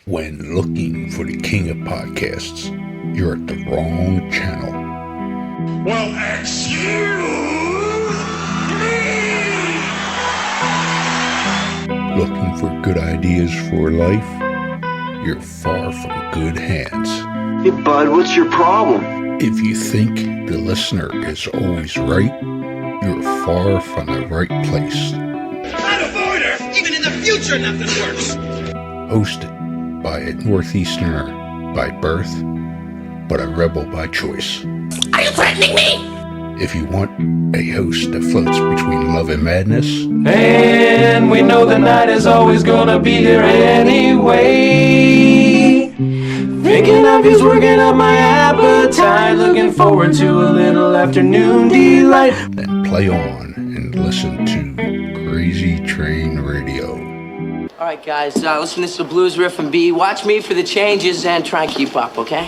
When looking for the king of podcasts, you're at the wrong channel. Well, excuse me! Looking for good ideas for life? You're far from good hands. Hey, bud, what's your problem? If you think the listener is always right, you're far from the right place. Out of order! Even in the future, nothing works! Hosted by a Northeasterner by birth, but a rebel by choice. Are you threatening me? If you want a host that floats between love and madness, and we know the night is always gonna be here anyway. Thinking of you's working up my appetite. Looking forward to a little afternoon delight. then play on and listen to Crazy Train Radio. All right, guys, listen to this blues riff and B. Watch me for the changes and try and keep up, okay?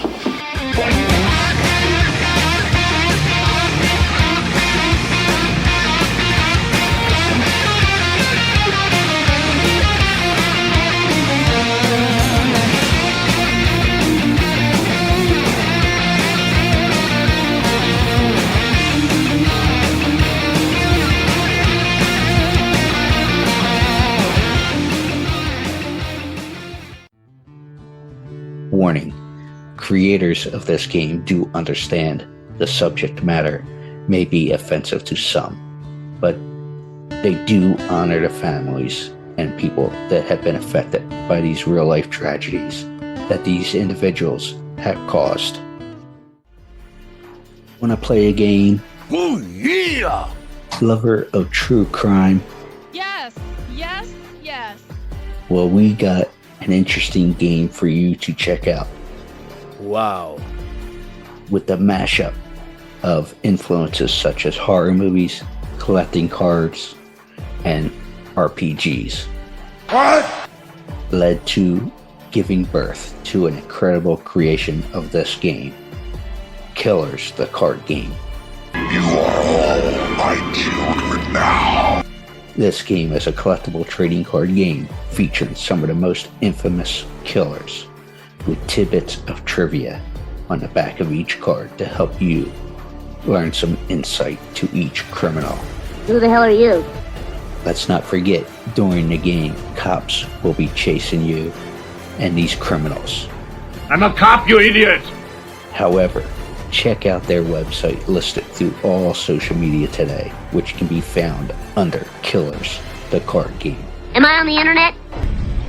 Warning, creators of this game do understand the subject matter may be offensive to some, but they do honor the families and people that have been affected by these real-life tragedies that these individuals have caused. Want to play a game? Oh, yeah! Lover of true crime? Yes, yes, yes. Well, we got an interesting game for you to check out. Wow. With the mashup of influences such as horror movies, collecting cards, and RPGs. What? Led to giving birth to an incredible creation of this game, Killers, the card game. You are all my children now. This game is a collectible trading card game featuring some of the most infamous killers, with tidbits of trivia on the back of each card to help you learn some insight to each criminal. Who the hell are you? Let's not forget, during the game, cops will be chasing you and these criminals. I'm a cop, you idiot! However, check out their website listed through all social media today, which can be found under Killers, the card game. Am I on the internet?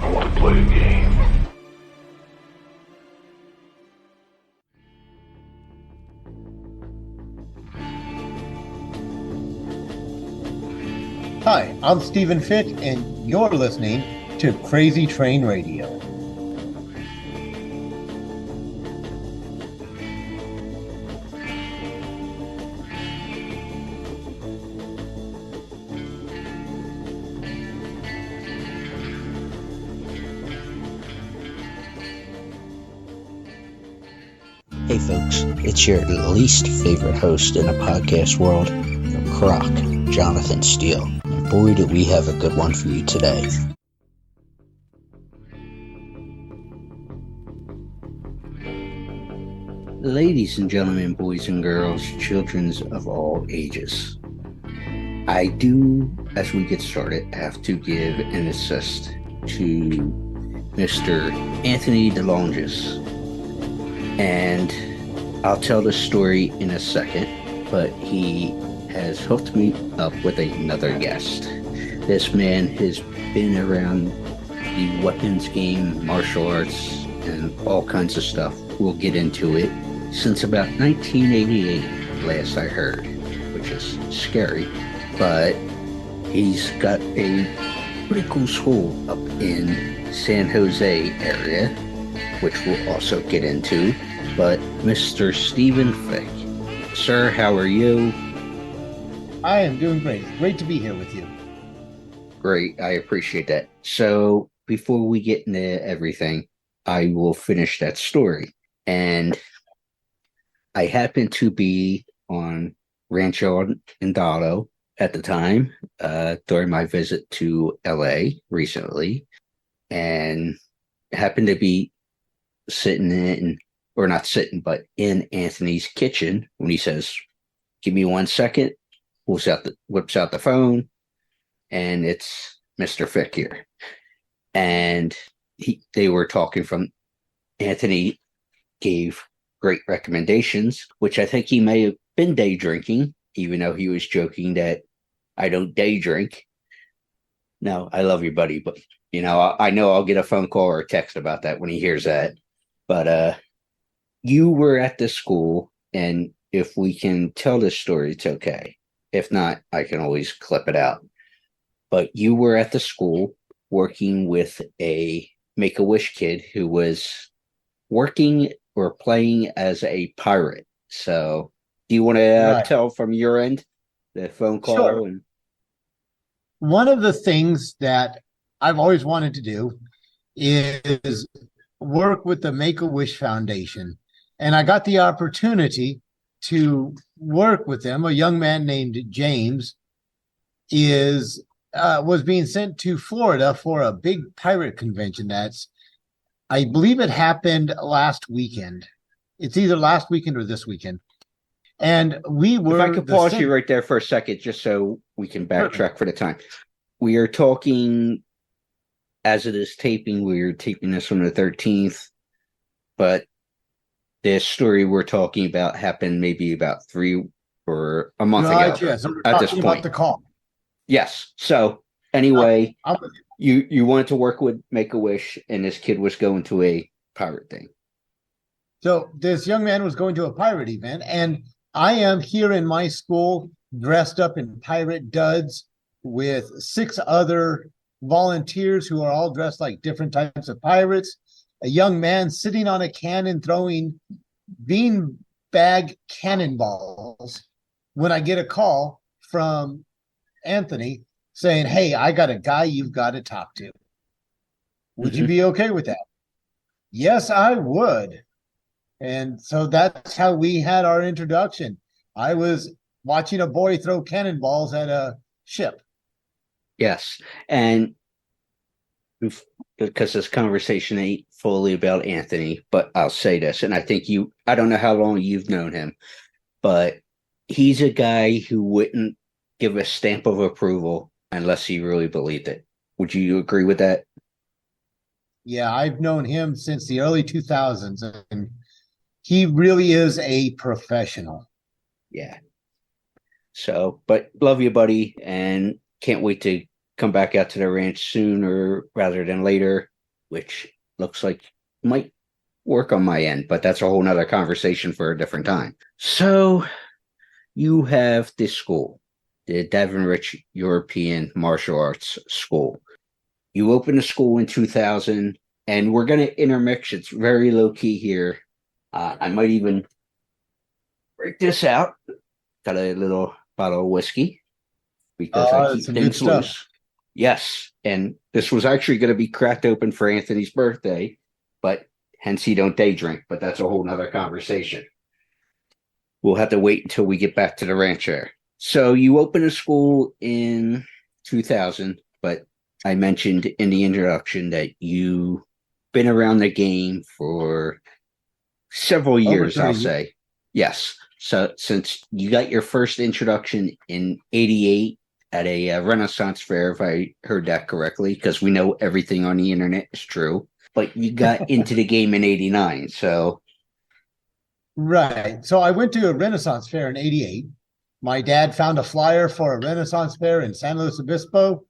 I want to play a game. Hi, I'm Steaphen Fick, and you're listening to Crazy Train Radio. Hey folks, it's your least favorite host in the podcast world, the Croc, Jonathan Steele. And boy, do we have a good one for you today. Ladies and gentlemen, boys and girls, children of all ages, I do, as we get started, have to give an assist to Mr. Anthony DeLonges. And I'll tell the story in a second, but he has hooked me up with another guest. This man has been around the weapons game, martial arts, and all kinds of stuff. We'll get into it since about 1988, last I heard, which is scary. But he's got a pretty cool school up in San Jose area, which we'll also get into. But Mr. Steaphen Fick, sir, how are you? I am doing great. Great to be here with you. Great, I appreciate that. So before we get into everything, I will finish that story. And I happened to be on Rancho Andado at the time during my visit to LA recently. And happened to be sitting in, or not sitting, but in Anthony's kitchen when he says, "Give me 1 second," whips out the phone, and it's Mr. Fick here. And they were talking from Anthony gave great recommendations, which I think he may have been day drinking, even though he was joking that I don't day drink. No, I love you, buddy, but I know I'll get a phone call or a text about that when he hears that. But you were at the school, and if we can tell this story, it's okay. If not, I can always clip it out. But you were at the school working with a Make-A-Wish kid who was working or playing as a pirate. So do you want to tell from your end the phone call? Sure. One of the things that I've always wanted to do is work with the Make-A-Wish Foundation. And I got the opportunity to work with them. A young man named James was being sent to Florida for a big pirate convention. I believe it happened last weekend. It's either last weekend or this weekend. And we were. If I could pause you right there for a second, just so we can backtrack for the time. We are talking, as it is taping, we're taping this on the 13th, but this story we're talking about happened maybe about 3 or a month ago. Yes, we're at this talking point. about the call. Yes. So anyway, you wanted to work with Make-A-Wish, and this kid was going to a pirate thing. So this young man was going to a pirate event, and I am here in my school dressed up in pirate duds with 6 other volunteers who are all dressed like different types of pirates. A young man sitting on a cannon throwing beanbag cannonballs when I get a call from Anthony saying, "Hey, I got a guy you've got to talk to. Would you be okay with that?" Yes, I would. And so that's how we had our introduction. I was watching a boy throw cannonballs at a ship. Yes. And because this conversation ain't fully about Anthony, but I'll say this, and I think I don't know how long you've known him, but he's a guy who wouldn't give a stamp of approval unless he really believed it. Would you agree with that? Yeah, I've known him since the early 2000s, and he really is a professional. Yeah. So, but love you, buddy, and can't wait to come back out to the ranch sooner rather than later, which looks like might work on my end, but that's a whole nother conversation for a different time. So you have this school, the Davenriche European Martial Arts School. You opened the school in 2000, and we're going to intermix. It's very low key here. I might even break this out. Got a little bottle of whiskey because I keep things loose. Yes, and this was actually going to be cracked open for Anthony's birthday, but hence he don't day drink, but that's a whole nother conversation. We'll have to wait until we get back to the ranch there. So you opened a school in 2000, but I mentioned in the introduction that you've been around the game for several years, I'll say. Yes. So since you got your first introduction in 88 at a Renaissance fair, if I heard that correctly, because we know everything on the internet is true, but you got into the game in 89. So. Right. So I went to a Renaissance fair in 88. My dad found a flyer for a Renaissance fair in San Luis Obispo,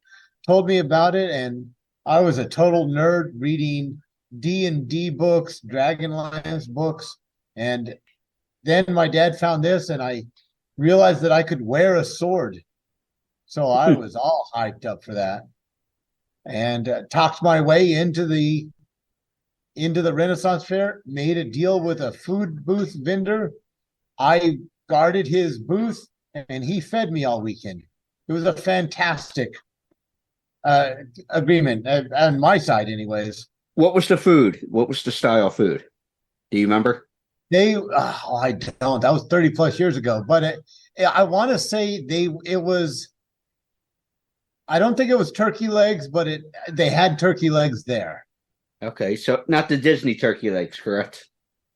told me about it, and I was a total nerd reading D&D books, Dragonlance books, and then my dad found this, and I realized that I could wear a sword. So I was all hyped up for that, and talked my way into the Renaissance fair, made a deal with a food booth vendor. I guarded his booth, and he fed me all weekend. It was a fantastic agreement on my side anyways. What was the food? What was the style food? Do you remember? I don't. That was 30 plus years ago, but I want to say it was, I don't think it was turkey legs, but they had turkey legs there. Okay, so not the Disney turkey legs, correct?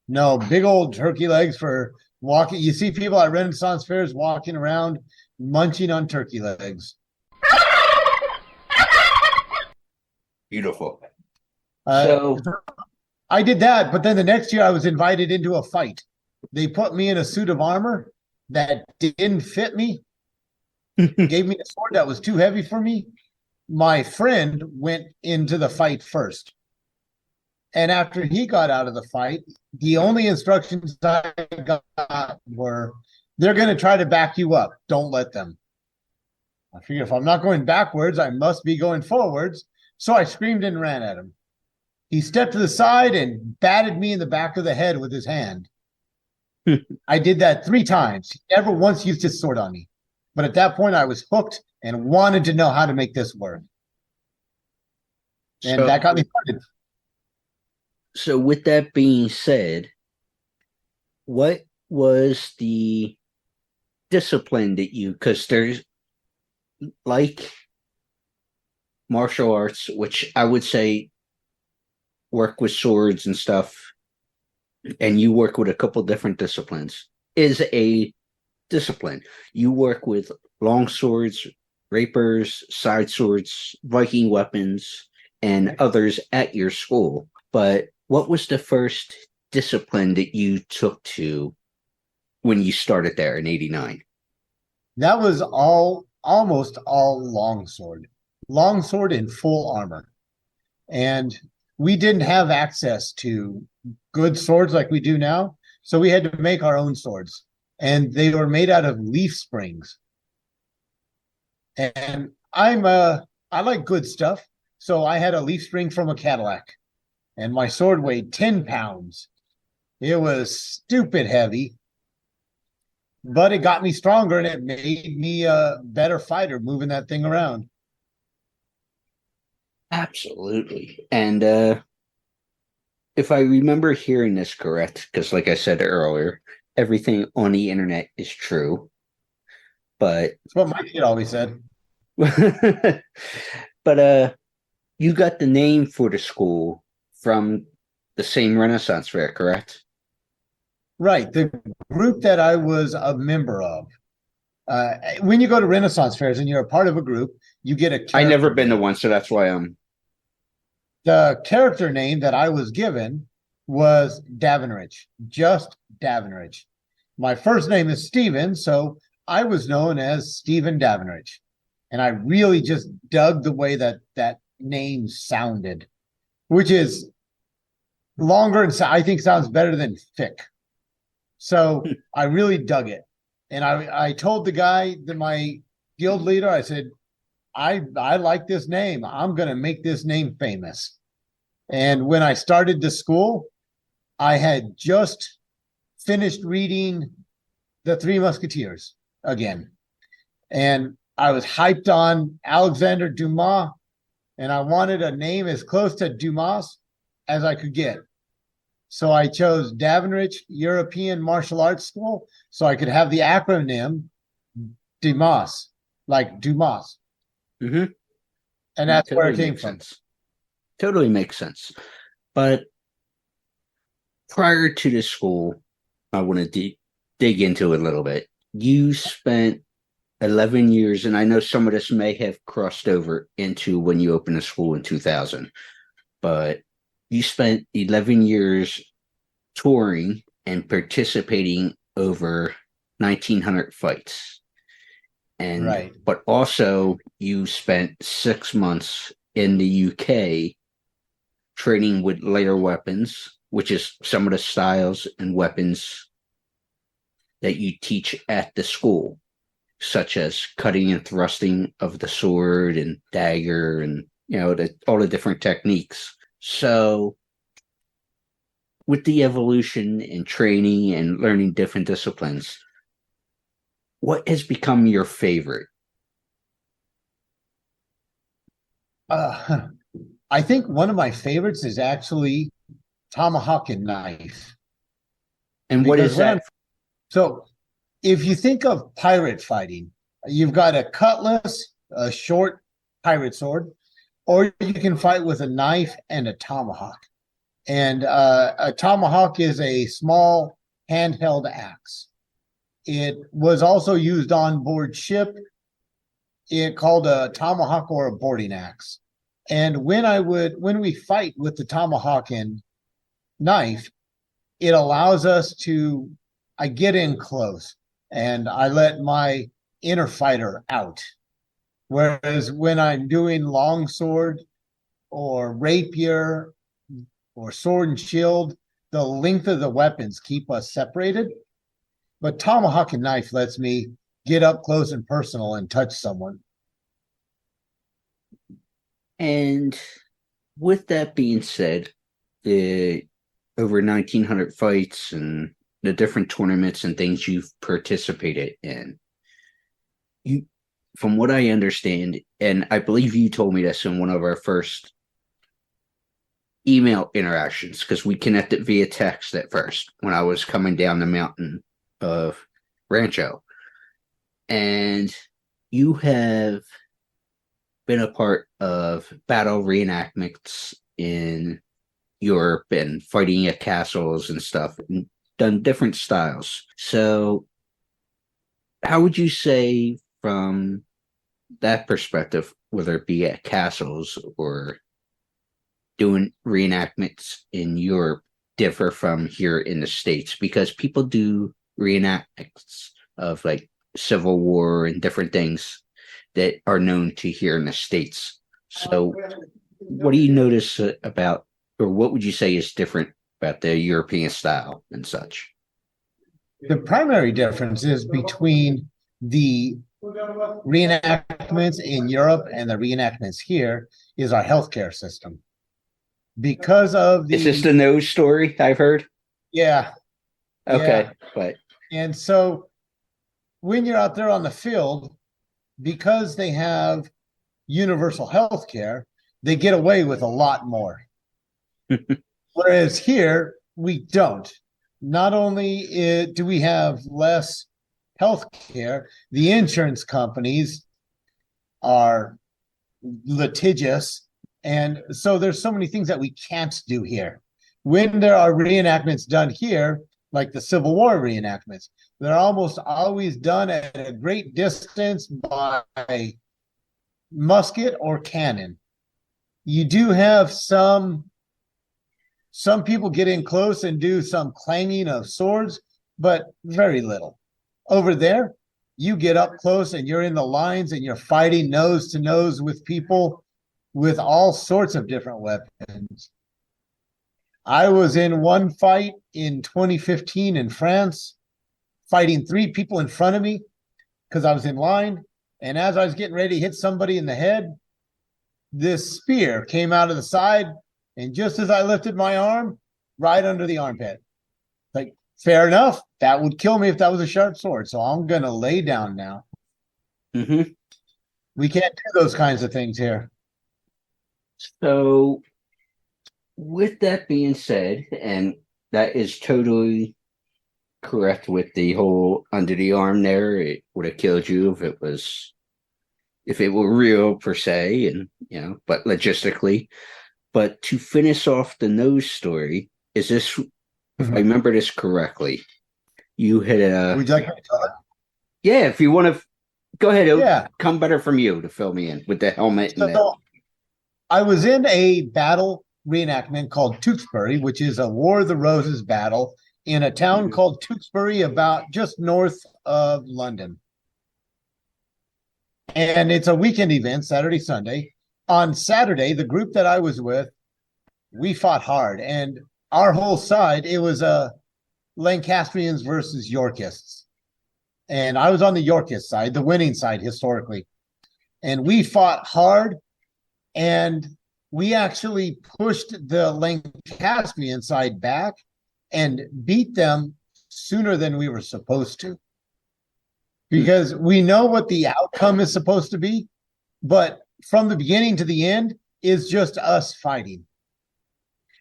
No, big old turkey legs for walking. You see people at Renaissance fairs walking around munching on turkey legs. Beautiful. So I did that, but then the next year I was invited into a fight. They put me in a suit of armor that didn't fit me, gave me a sword that was too heavy for me. My friend went into the fight first. And after he got out of the fight, the only instructions I got were, they're going to try to back you up. Don't let them. I figured if I'm not going backwards, I must be going forwards. So I screamed and ran at him. He stepped to the side and batted me in the back of the head with his hand. I did that 3 times. He never once used his sword on me. But at that point, I was hooked and wanted to know how to make this work. And that got me started. So with that being said, what was the discipline that you, because there's like martial arts, which I would say work with swords and stuff, and you work with a couple different disciplines, is a discipline. You work with longswords, rapiers, side swords, Viking weapons, and others at your school. But what was the first discipline that you took to when you started there in '89? That was almost all longsword in full armor. And we didn't have access to good swords like we do now. So we had to make our own swords, and they were made out of leaf springs. And I like good stuff. So I had a leaf spring from a Cadillac, and my sword weighed 10 pounds. It was stupid heavy, but it got me stronger and it made me a better fighter moving that thing around. Absolutely. And if I remember hearing this correct, because like I said earlier, everything on the internet is true. But that's what my kid always said. But you got the name for the school from the same Renaissance fair, correct? Right. The group that I was a member of. When you go to Renaissance fairs and you're a part of a group, you get a I never been to one, so that's why I'm. The character name that I was given was Davenriche, just Davenriche. My first name is Steaphen, so I was known as Steaphen Davenriche. And I really just dug the way that name sounded, which is longer and I think sounds better than Fick. So I really dug it. And I told the guy, my guild leader, I said, I like this name. I'm going to make this name famous. And when I started the school, I had just finished reading The Three Musketeers again. And I was hyped on Alexander Dumas, and I wanted a name as close to Dumas as I could get. So I chose Davenriche European Martial Arts School so I could have the acronym Dumas, like Dumas. Mm-hmm. And that's where it came from. Totally makes sense. But prior to this school, I want to dig into it a little bit. You spent 11 years, and I know some of this may have crossed over into when you opened the school in 2000, but you spent 11 years touring and participating over 1,900 fights. And right. But also you spent 6 months in the UK training with layer weapons, which is some of the styles and weapons that you teach at the school, such as cutting and thrusting of the sword and dagger and, all the different techniques. So with the evolution and training and learning different disciplines, what has become your favorite? I think one of my favorites is actually tomahawk and knife. And what is that? So if you think of pirate fighting, you've got a cutlass, a short pirate sword, or you can fight with a knife and a tomahawk. And a tomahawk is a small handheld axe. It was also used on board ship. It called a tomahawk or a boarding axe. And when we fight with the tomahawk and knife, it allows us to, I get in close and I let my inner fighter out. Whereas when I'm doing longsword or rapier or sword and shield, the length of the weapons keep us separated. But tomahawk and knife lets me get up close and personal and touch someone. And with that being said, the over 1,900 fights and the different tournaments and things you've participated in, from what I understand, and I believe you told me this in one of our first email interactions, because we connected via text at first when I was coming down the mountain of Rancho. And you have been a part of battle reenactments in Europe and fighting at castles and stuff, and done different styles. So how would you say from that perspective, whether it be at castles or doing reenactments in Europe, differ from here in the States? Because people do reenactments of like Civil War and different things that are known to here in the States. So what do you notice about, or what would you say is different about the European style and such? The primary difference is between the reenactments in Europe and the reenactments here is our healthcare system. Because of the... Is this the nose story I've heard? Yeah. Okay, yeah. but... And so when you're out there on the field, because they have universal health care, they get away with a lot more. Whereas here, we don't. Not only do we have less health care, the insurance companies are litigious. And so there's so many things that we can't do here. When there are reenactments done here, like the Civil War reenactments, they're almost always done at a great distance by musket or cannon. You do have some people get in close and do some clanging of swords, but very little. Over there, you get up close and you're in the lines and you're fighting nose to nose with people with all sorts of different weapons. I was in one fight in 2015 in France, fighting 3 people in front of me because I was in line. And as I was getting ready to hit somebody in the head, this spear came out of the side. And just as I lifted my arm, right under the armpit. Like, fair enough. That would kill me if that was a sharp sword. So I'm going to lay down now. Mm-hmm. We can't do those kinds of things here. So with that being said, and that is totally correct with the whole under the arm there, it would have killed you if it were real per se, and but logistically. But to finish off the nose story, is this, if I remember this correctly, you had Would you like me to tell it? Yeah, if you want to go ahead, it'll Yeah. come better from you to fill me in with the helmet and So I was in a battle reenactment called Tewkesbury, which is a War of the Roses battle in a town called Tewkesbury, about just north of London. And it's a weekend event, Saturday, Sunday. On Saturday, the group that I was with, we fought hard. And our whole side, it was Lancastrians versus Yorkists. And I was on the Yorkist side, the winning side historically. And we fought hard. And we actually pushed the Lancastrian side back and beat them sooner than we were supposed to. Because we know what the outcome is supposed to be, but from the beginning to the end is just us fighting.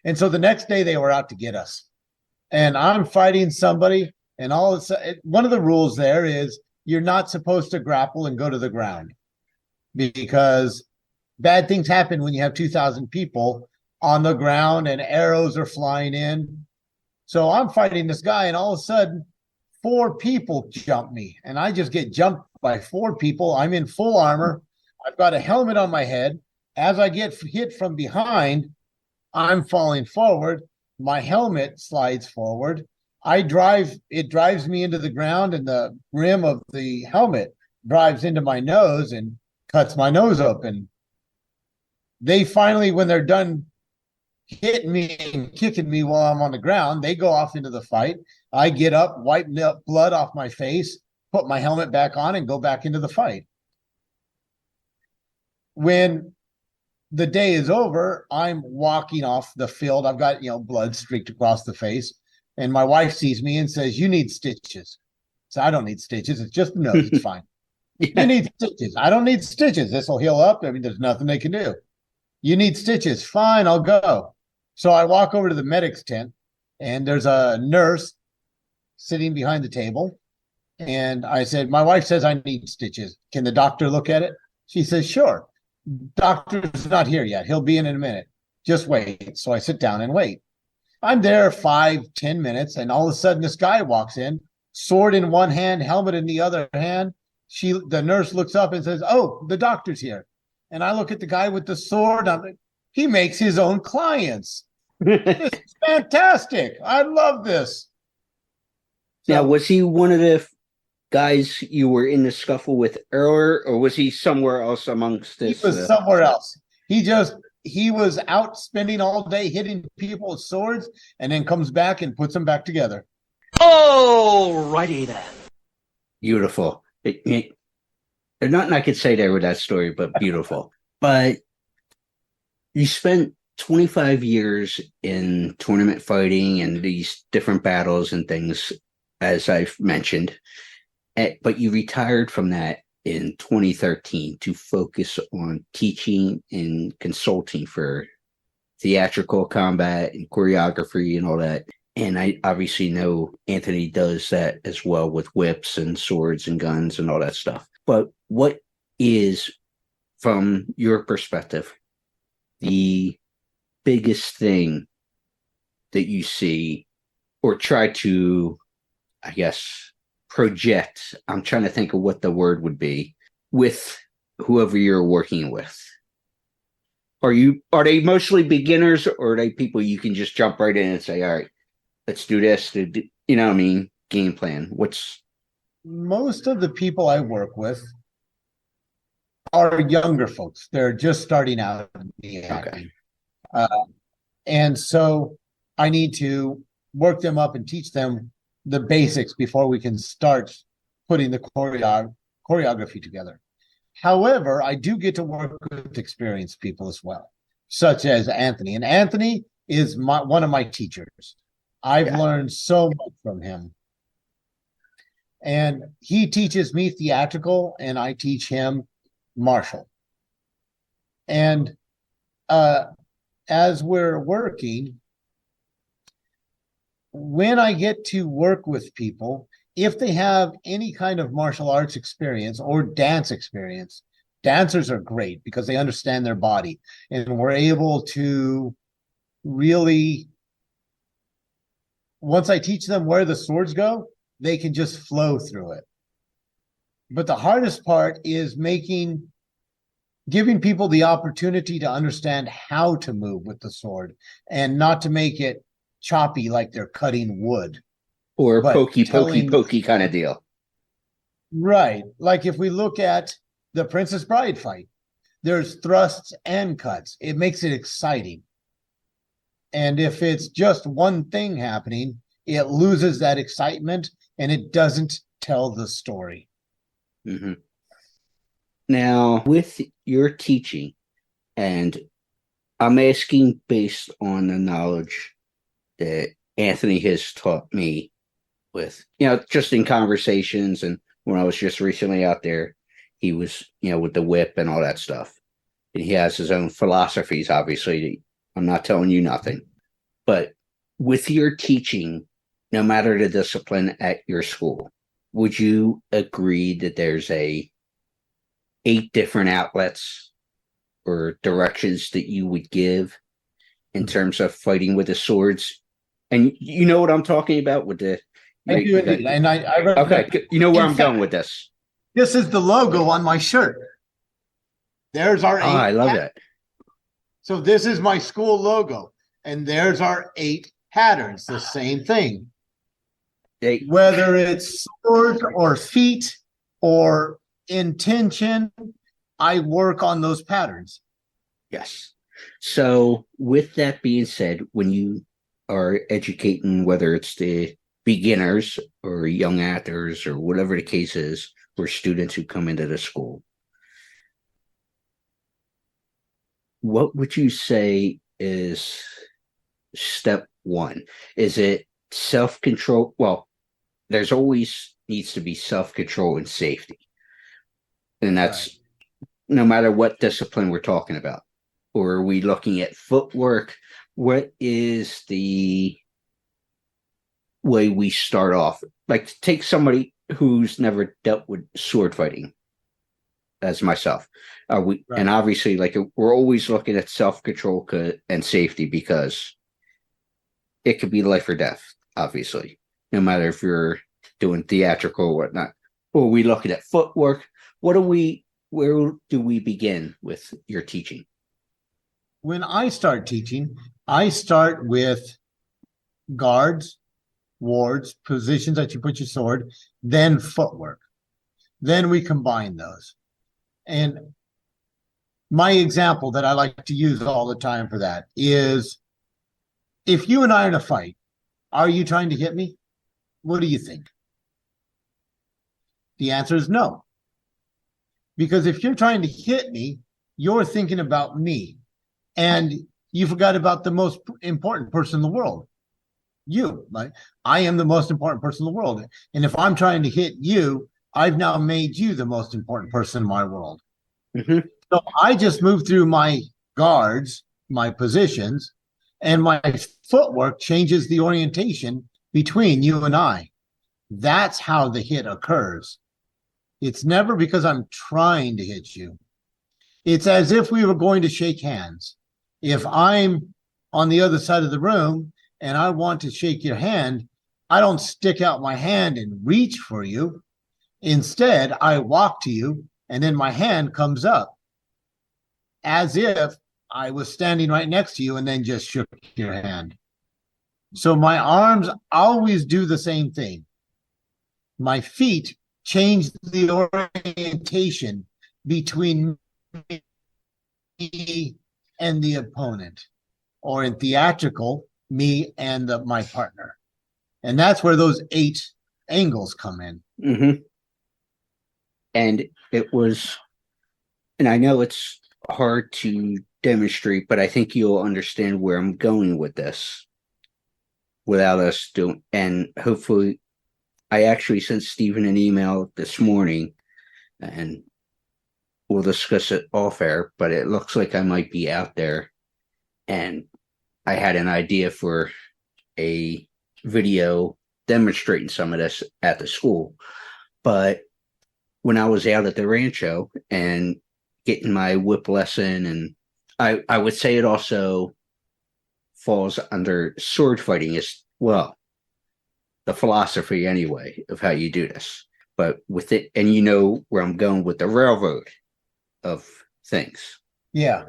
And so the next day they were out to get us. And I'm fighting somebody, and one of the rules there is you're not supposed to grapple and go to the ground, because bad things happen when you have 2,000 people on the ground and arrows are flying in. So I'm fighting this guy, and all of a sudden, 4 people jump me, and I just get jumped by 4 people. I'm in full armor. I've got a helmet on my head. As I get hit from behind, I'm falling forward. My helmet slides forward. It drives me into the ground, and the rim of the helmet drives into my nose and cuts my nose open. They finally, when they're done hitting me and kicking me while I'm on the ground, they go off into the fight. I get up, wipe blood off my face, put my helmet back on, and go back into the fight. When the day is over, I'm walking off the field. I've got, blood streaked across the face. And my wife sees me and says, "You need stitches." So I don't need stitches. It's just the nose. It's fine. You need stitches. I don't need stitches. This will heal up. I mean, there's nothing they can do. You need stitches. Fine, I'll go. So I walk over to the medic's tent, and there's a nurse sitting behind the table. And I said, "My wife says I need stitches. Can the doctor look at it?" She says, "Sure. Doctor's not here yet. He'll be in a minute. Just wait." So I sit down and wait. I'm there 5-10 minutes, and all of a sudden this guy walks in, sword in one hand, helmet in the other hand. The nurse looks up and says, "Oh, the doctor's here." And I look at the guy with the sword. He makes his own clients. This is fantastic. I love this. Now, was he one of the guys you were in the scuffle with earlier, or was he somewhere else amongst this? He was somewhere else. He was out spending all day hitting people with swords, and then comes back and puts them back together. Oh, righty then. Beautiful. There's nothing I could say there with that story, but beautiful. But you spent 25 years in tournament fighting and these different battles and things, as I've mentioned. But you retired from that in 2013 to focus on teaching and consulting for theatrical combat and choreography and all that. And I obviously know Anthony does that as well with whips and swords and guns and all that stuff. But what is, from your perspective, the biggest thing that you see or try to, I guess, project? I'm trying to think of what the word would be with whoever you're working with. Are they mostly beginners, or are they people you can just jump right in and say, "All right, let's do this"? Game plan. Most of the people I work with are younger folks. They're just starting out in the acting. And so I need to work them up and teach them the basics before we can start putting the choreography together. However, I do get to work with experienced people as well, such as Anthony. And Anthony is one of my teachers. I've learned so much from him. And he teaches me theatrical, and I teach him martial. And as we're working, when I get to work with people, if they have any kind of martial arts experience or dance experience, dancers are great because they understand their body, and we're able to really, once I teach them where the swords go, they can just flow through it. But the hardest part is giving people the opportunity to understand how to move with the sword and not to make it choppy like they're cutting wood. Or pokey kind of deal. Right. Like if we look at the Princess Bride fight, there's thrusts and cuts. It makes it exciting. And if it's just one thing happening, it loses that excitement and it doesn't tell the story. Mm-hmm. Now, with your teaching, and I'm asking based on the knowledge that Anthony has taught me with, just in conversations, and when I was just recently out there, he was, with the whip and all that stuff. And he has his own philosophies, obviously. I'm not telling you nothing. But with your teaching, no matter the discipline at your school, would you agree that there's 8 different outlets or directions that you would give in terms of fighting with the swords? And you know what I'm talking about with the. I do indeed. And I okay, you know where I'm going with this. This is the logo on my shirt. There's our 8. I love that. So this is my school logo, and there's our 8 patterns. The same thing. Whether it's sword or feet or intention, I work on those patterns. Yes. So with that being said, when you are educating, whether it's the beginners or young actors or whatever the case is, or students who come into the school, what would you say is step 1? Is it self-control? Well, there's always needs to be self-control and safety. And that's no matter what discipline we're talking about. Or are we looking at footwork? What is the way we start off? Like, take somebody who's never dealt with sword fighting, as myself. And obviously, like, we're always looking at self-control and safety, because it could be life or death, obviously, no matter if you're doing theatrical or whatnot. Or are we looking at footwork? Where do we begin with your teaching? When I start teaching, I start with guards, wards, positions that you put your sword, then footwork. Then we combine those. And my example that I like to use all the time for that is, if you and I are in a fight, are you trying to hit me? What do you think? The answer is no. Because if you're trying to hit me, you're thinking about me. And you forgot about the most important person in the world. You. Like, I am the most important person in the world. And if I'm trying to hit you, I've now made you the most important person in my world. Mm-hmm. So I just moved through my guards, my positions, and my footwork changes the orientation between you and I. That's how the hit occurs. It's never because I'm trying to hit you. It's as if we were going to shake hands. If I'm on the other side of the room and I want to shake your hand, I don't stick out my hand and reach for you. Instead, I walk to you, and then my hand comes up as if I was standing right next to you and then just shook your hand. So my arms always do the same thing. My feet change the orientation between me and the opponent, or in theatrical, me and my partner. And that's where those 8 angles come in. Mm-hmm. And it was, and I know it's hard to demonstrate, but I think you'll understand where I'm going with this without us doing, and hopefully I actually sent Steaphen an email this morning, and we'll discuss it off air, but it looks like I might be out there, and I had an idea for a video demonstrating some of this at the school. But when I was out at the rancho and getting my whip lesson, and I would say it also falls under sword fighting as well, the philosophy anyway of how you do this. But with it, and you know where I'm going with the railroad of things. Yeah.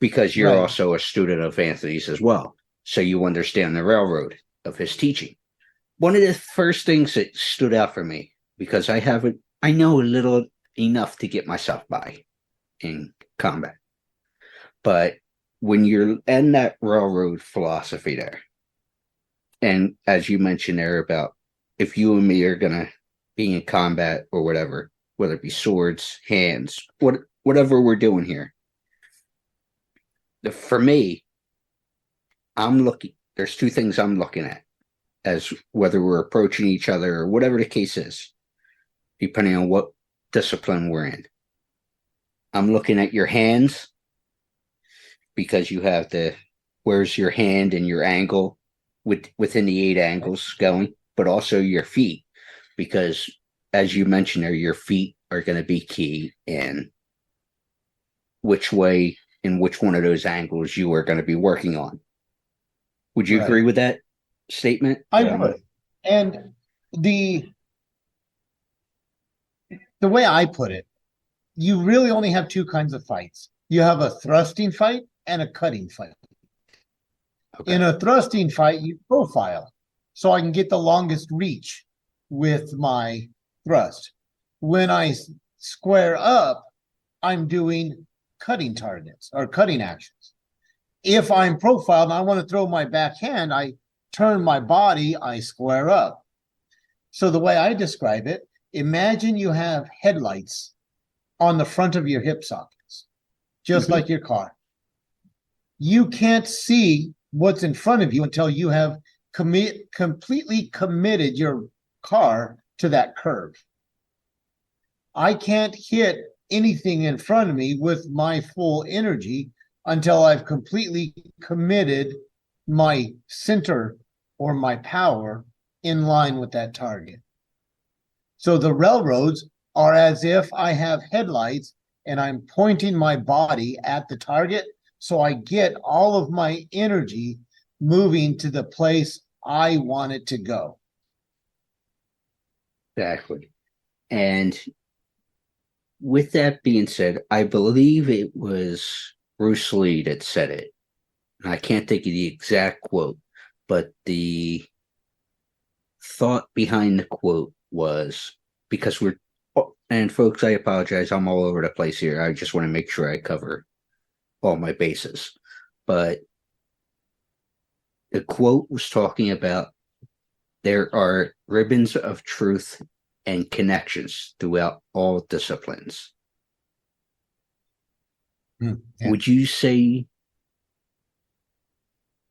Because you're also a student of Anthony's as well. So you understand the railroad of his teaching. One of the first things that stood out for me, because I know a little enough to get myself by in combat. But when you're in that railroad philosophy there, and as you mentioned there about if you and me are going to be in combat or whatever, whether it be swords, hands, whatever we're doing here. For me, there's 2 things I'm looking at as whether we're approaching each other or whatever the case is, depending on what discipline we're in. I'm looking at your hands, because you have where's your hand and your angle within the 8 angles going, but also your feet, because as you mentioned there, your feet are going to be key in which way in which one of those angles you were going to be working on. Would you agree with that statement? I would. And the way I put it, you really only have two kinds of fights. You have a thrusting fight and a cutting fight. Okay. In a thrusting fight, you profile, so I can get the longest reach with my thrust. When I square up, I'm doing cutting targets or cutting actions. If I'm profiled and I want to throw my backhand, I turn my body, I square up. So the way I describe it, imagine you have headlights on the front of your hip sockets, just like your car. You can't see what's in front of you until you have completely committed your car to that curve. I can't hit anything in front of me with my full energy until I've completely committed my center or my power in line with that target. So the railroads are as if I have headlights and I'm pointing my body at the target, so I get all of my energy moving to the place I want it to go. Exactly. And with that being said, I believe it was Bruce Lee that said it. And I can't think of the exact quote, but the thought behind the quote was, because and folks, I apologize, I'm all over the place here. I just want to make sure I cover all my bases. But the quote was talking about there are ribbons of truth and connections throughout all disciplines. Yeah. Would you say,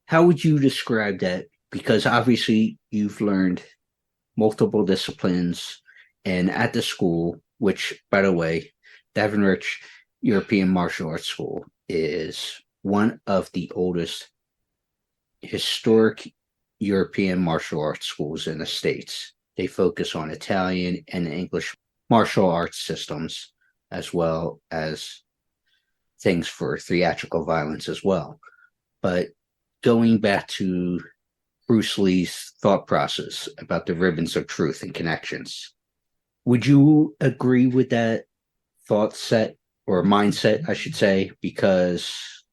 how would you describe that? Because obviously you've learned multiple disciplines, and at the school, which, by the way, Davenriche European Martial Arts School is one of the oldest historic European martial arts schools in the States. They focus on Italian and English martial arts systems, as well as things for theatrical violence as well. But going back to Bruce Lee's thought process about the ribbons of truth and connections, would you agree with that thought set, or mindset, I should say? Because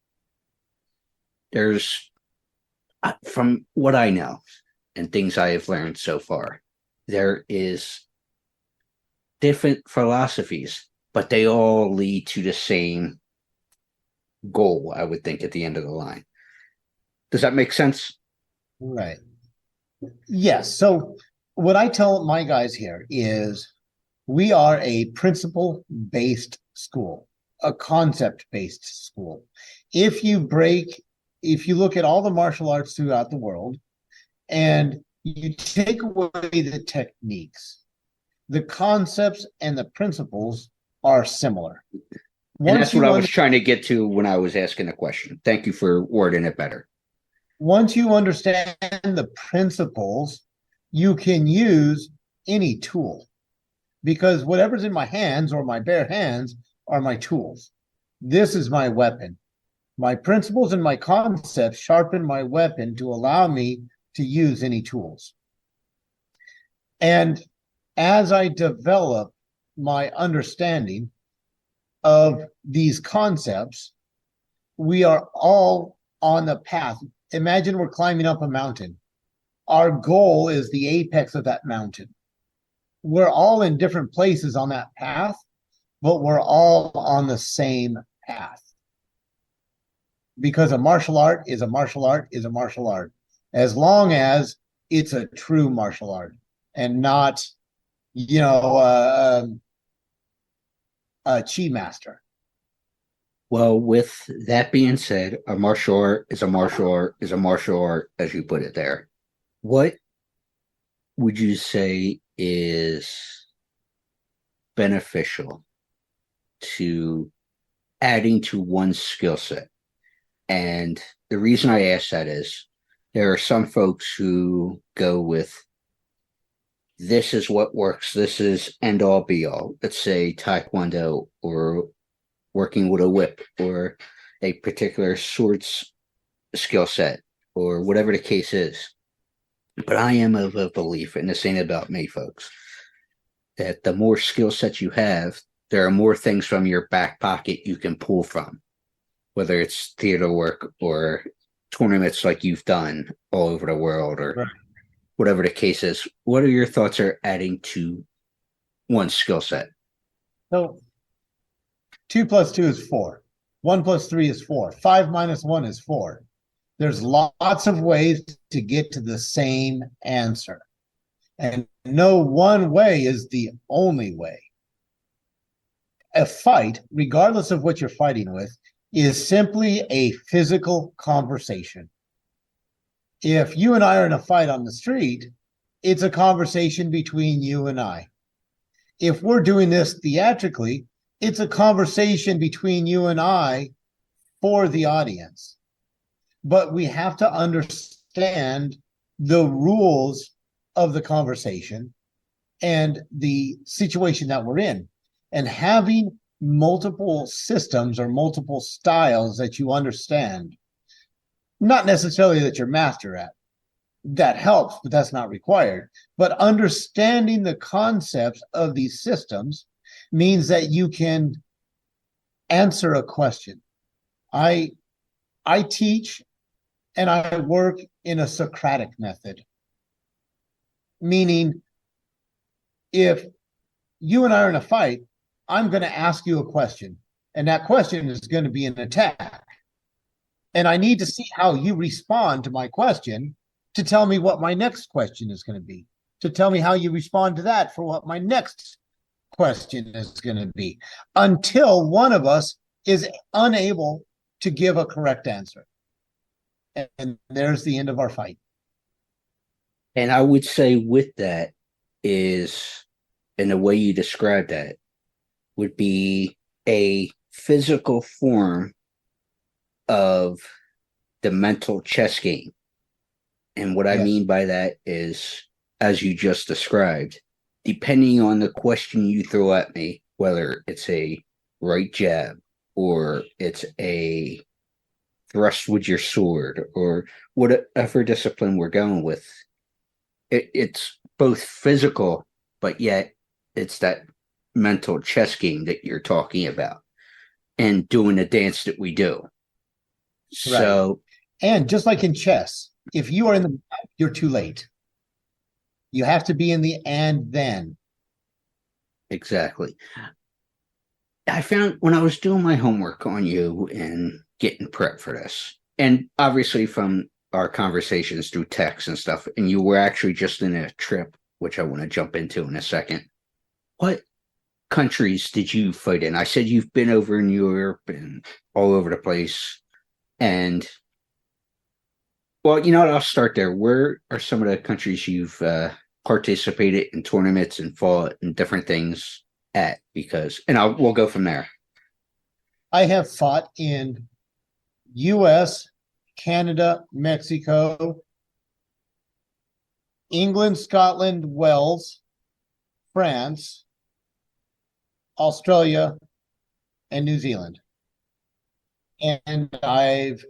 there's, from what I know and things I have learned so far, there is different philosophies, but they all lead to the same goal, I would think, at the end of the line. Does that make sense? Right. Yes. So what I tell my guys here is we are a principle-based school, a concept-based school. If you look at all the martial arts throughout the world and you take away the techniques, the concepts and the principles are similar. And that's what I was trying to get to when I was asking the question. Thank you for wording it better. Once you understand the principles, you can use any tool, because whatever's in my hands or my bare hands are my tools. This is my weapon. My principles and my concepts sharpen my weapon to allow me to use any tools. And as I develop my understanding of these concepts, we are all on the path. Imagine we're climbing up a mountain. Our goal is the apex of that mountain. We're all in different places on that path, but we're all on the same path. Because a martial art is a martial art is a martial art, as long as it's a true martial art and not, a chi master. Well, with that being said, a martial art is a martial art is a martial art, as you put it there. What would you say is beneficial to adding to one's skill set? And the reason I ask that is there are some folks who go with, this is what works, this is end all be all. Let's say Taekwondo or working with a whip or a particular swords skill set or whatever the case is. But I am of a belief, and this ain't about me, folks, that the more skill sets you have, there are more things from your back pocket you can pull from, whether it's theater work or tournaments like you've done all over the world or whatever the case is. What are your thoughts on adding to one skill set? So 2 plus 2 is 4. 1 plus 3 is 4. 5 minus 1 is 4. There's lots of ways to get to the same answer. And no one way is the only way. A fight, regardless of what you're fighting with, is simply a physical conversation. If you and I are in a fight on the street, it's a conversation between you and I. If we're doing this theatrically, it's a conversation between you and I for the audience. But we have to understand the rules of the conversation and the situation that we're in. And having multiple systems or multiple styles that you understand, not necessarily that you're master at, that helps, but that's not required. But understanding the concepts of these systems means that you can answer a question. I teach and I work in a Socratic method, meaning if you and I are in a fight, I'm going to ask you a question, and that question is going to be an attack. And I need to see how you respond to my question to tell me what my next question is going to be, to tell me how you respond to that for what my next question is going to be, until one of us is unable to give a correct answer. And there's the end of our fight. And I would say with that is, in the way you describe that, would be a physical form of the mental chess game. And what I mean by that is, as you just described, depending on the question you throw at me, whether it's a right jab or it's a thrust with your sword or whatever discipline we're going with, it's both physical, but yet it's that mental chess game that you're talking about and doing the dance that we do. So, and just like in chess, if you are in the back, you're too late. You have to be in the and then. Exactly. I found when I was doing my homework on you and getting prepped for this, and obviously from our conversations through text and stuff, and you were actually just in a trip, which I want to jump into in a second. What countries did you fight in? I said you've been over in Europe and all over the place. And, well, you know what? I'll start there. Where are some of the countries you've participated in tournaments and fought and different things at? Because, and we'll go from there. I have fought in U.S., Canada, Mexico, England, Scotland, Wales, France, Australia, and New Zealand. And I've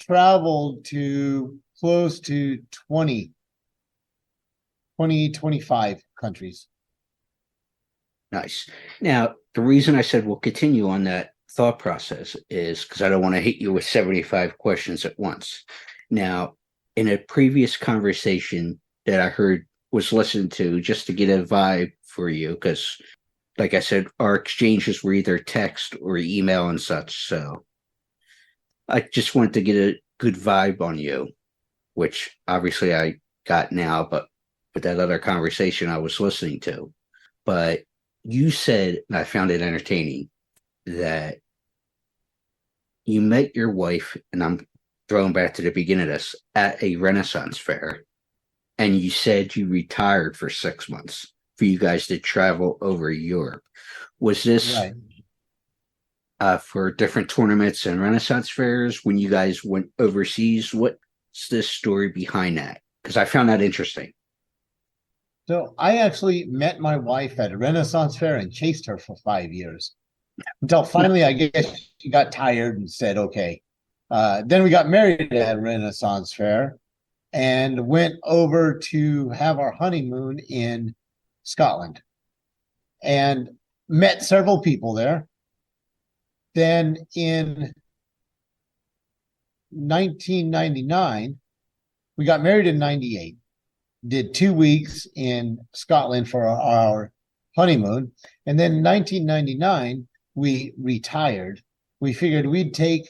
traveled to close to 25 countries. Nice. Now, the reason I said we'll continue on that thought process is because I don't want to hit you with 75 questions at once. Now, in a previous conversation that I heard, was listened to just to get a vibe for you, because like I said, our exchanges were either text or email and such. So I just wanted to get a good vibe on you, which obviously I got now, but with that other conversation I was listening to. But you said, and I found it entertaining, that you met your wife, and I'm throwing back to the beginning of this, at a Renaissance fair, and you said you retired for 6 months for you guys to travel over Europe. Was this for different tournaments and Renaissance fairs when you guys went overseas? What's this story behind that? Because I found that interesting. So I actually met my wife at a Renaissance fair and chased her for 5 years. until finally, I guess she got tired and said, okay. Then we got married at a Renaissance fair and went over to have our honeymoon in Scotland and met several people there. Then in 1999, we got married in 98, did 2 weeks in Scotland for our honeymoon. And then in 1999, we retired. We figured we'd take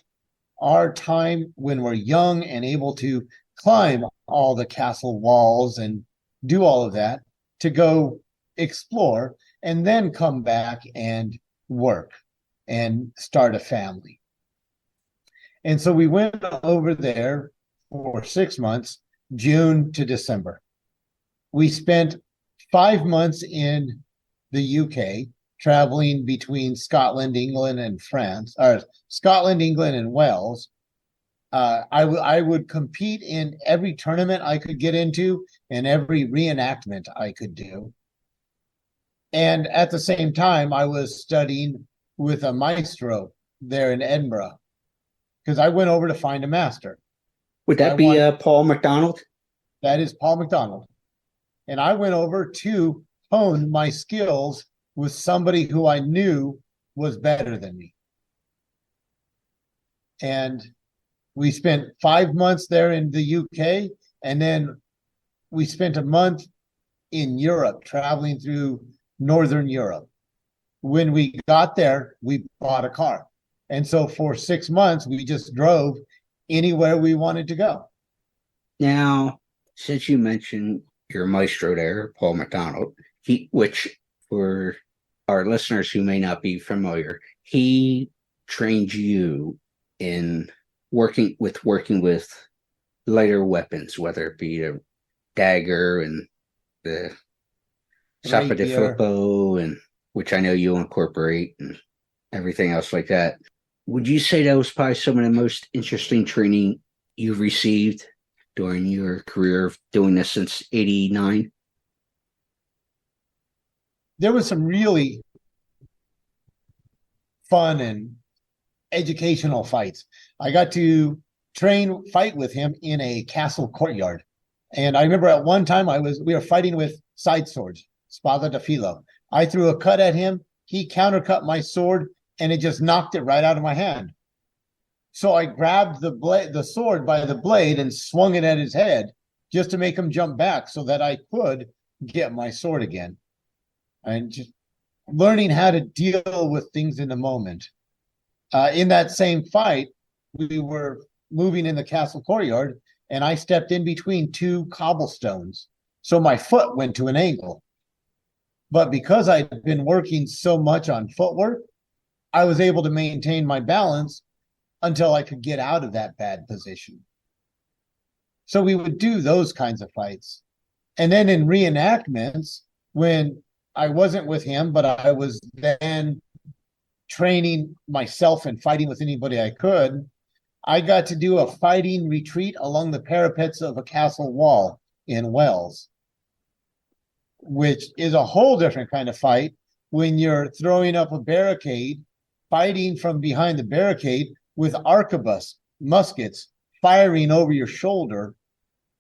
our time when we're young and able to climb all the castle walls and do all of that to go explore and then come back and work and start a family. And so we went over there for 6 months, June to December. We spent 5 months in the UK, traveling between Scotland, England, and France, or Scotland, England, and Wales. I would compete in every tournament I could get into and every reenactment I could do. And at the same time, I was studying with a maestro there in Edinburgh because I went over to find a master. Would that be Paul MacDonald? That is Paul MacDonald. And I went over to hone my skills with somebody who I knew was better than me. And we spent 5 months there in the UK, and then we spent a month in Europe, traveling through Northern Europe. When we got there, we bought a car. And so for 6 months, we just drove anywhere we wanted to go. Now, since you mentioned your maestro there, Paul MacDonald, which for our listeners who may not be familiar, he trained you in working with lighter weapons, whether it be the dagger and the sapa de filippo, and which I know you incorporate, and everything else like that. Would you say that was probably some of the most interesting training you've received during your career of doing this since '89? There was some really fun and educational fights. I got to fight with him in a castle courtyard. And I remember at one time we were fighting with side swords, spada de filo. I threw a cut at him. He countercut my sword, and it just knocked it right out of my hand. So I grabbed the sword by the blade and swung it at his head just to make him jump back so that I could get my sword again. And just learning how to deal with things in the moment. In that same fight, we were moving in the castle courtyard, and I stepped in between two cobblestones. So my foot went to an angle. But because I'd been working so much on footwork, I was able to maintain my balance until I could get out of that bad position. So we would do those kinds of fights. And then in reenactments, when I wasn't with him, but I was then training myself and fighting with anybody I could, I got to do a fighting retreat along the parapets of a castle wall in Wales, which is a whole different kind of fight when you're throwing up a barricade, fighting from behind the barricade with arquebus, muskets, firing over your shoulder.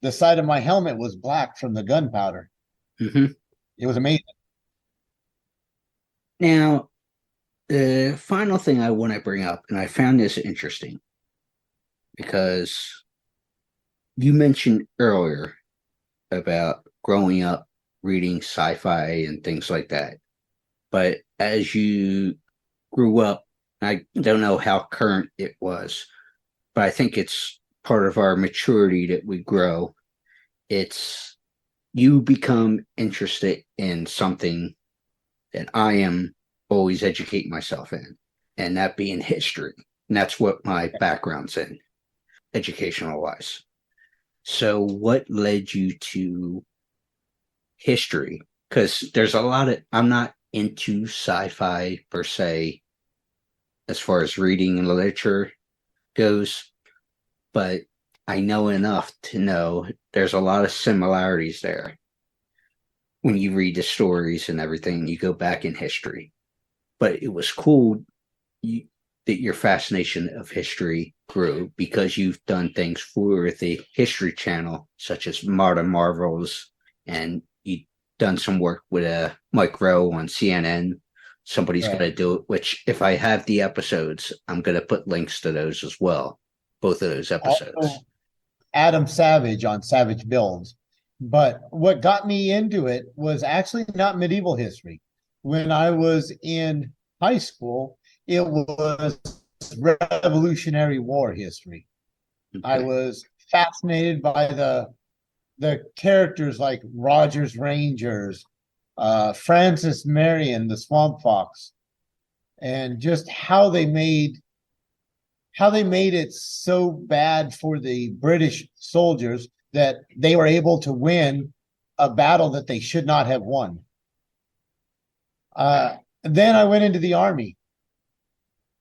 The side of my helmet was black from the gunpowder. Mm-hmm. It was amazing. Now, the final thing I want to bring up, and I found this interesting, because you mentioned earlier about growing up reading sci-fi and things like that. But as you grew up, I don't know how current it was, but I think it's part of our maturity that we grow. It's you become interested in something that I am always educating myself in, and that being history. And that's what my background's in, educational wise. So what led you to history? Because there's a lot of, I'm not into sci-fi per se, as far as reading and literature goes, but I know enough to know there's a lot of similarities there. When you read the stories and everything, you go back in history. But it was cool that your fascination of history grew because you've done things for the History Channel, such as Modern Marvels, and you've done some work with Mike Rowe on CNN. Somebody's Right. going to do it, which if I have the episodes, I'm going to put links to those as well. Both of those episodes. Also, Adam Savage on Savage Builds. But what got me into it was actually not medieval history. When I was in high school, it was Revolutionary War history. Okay. I was fascinated by the characters like Rogers Rangers, Francis Marion, the Swamp Fox, and just how they made it so bad for the British soldiers that they were able to win a battle that they should not have won. Then I went into the army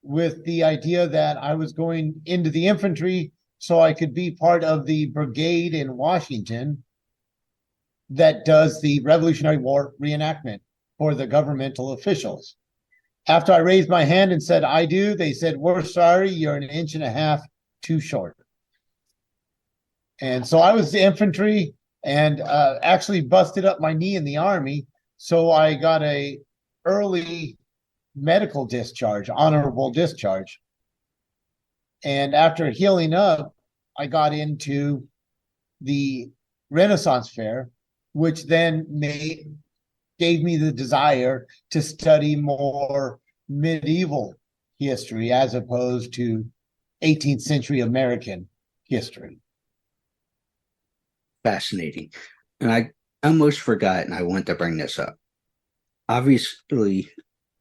with the idea that I was going into the infantry so I could be part of the brigade in Washington that does the Revolutionary War reenactment for the governmental officials. After I raised my hand and said, I do, they said, we're sorry, you're an inch and a half too short. And so I was the infantry and actually busted up my knee in the army. So I got a early medical discharge, honorable discharge. And after healing up, I got into the Renaissance Fair, which then gave me the desire to study more medieval history as opposed to 18th century American history. Fascinating. And I almost forgot, and I want to bring this up. Obviously,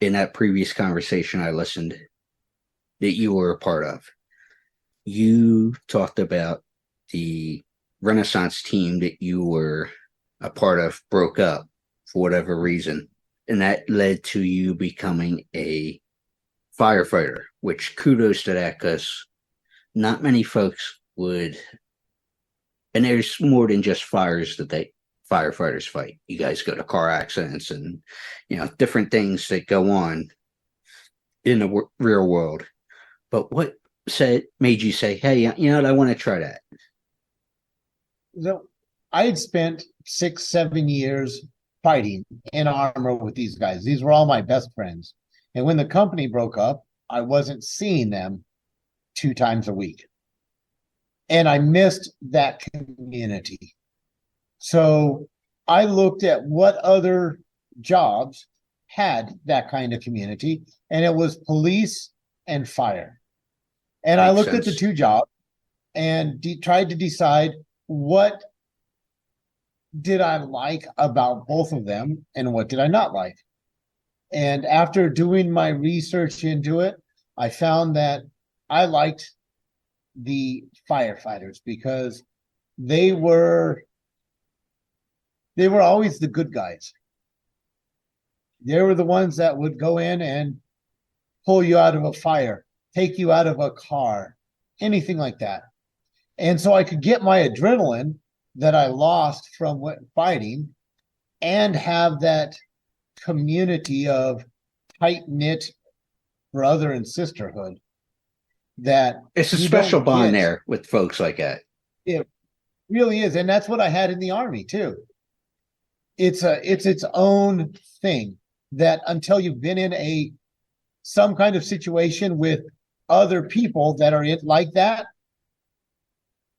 in that previous conversation I listened that you were a part of, you talked about the Renaissance team that you were a part of broke up for whatever reason. And that led to you becoming a firefighter, which kudos to that, because not many folks would. And there's more than just fires that firefighters fight. You guys go to car accidents and, different things that go on in the real world. But what made you say, hey, you know what, I want to try that? So I had spent 6-7 years fighting in armor with these guys. These were all my best friends. And when the company broke up, I wasn't seeing them 2 times a week. And I missed that community. So I looked at what other jobs had that kind of community, and it was police and fire. And I looked at the 2 jobs and tried to decide what did I like about both of them and what did I not like. And after doing my research into it, I found that I liked the firefighters because they were always the good guys. They were the ones that would go in and pull you out of a fire, take you out of a car, anything like that. And so I could get my adrenaline that I lost from fighting and have that community of tight-knit brother and sisterhood. That it's a special bond there with folks like that. It really is. And that's what I had in the army too. It's its own thing that until you've been in some kind of situation with other people that are like that,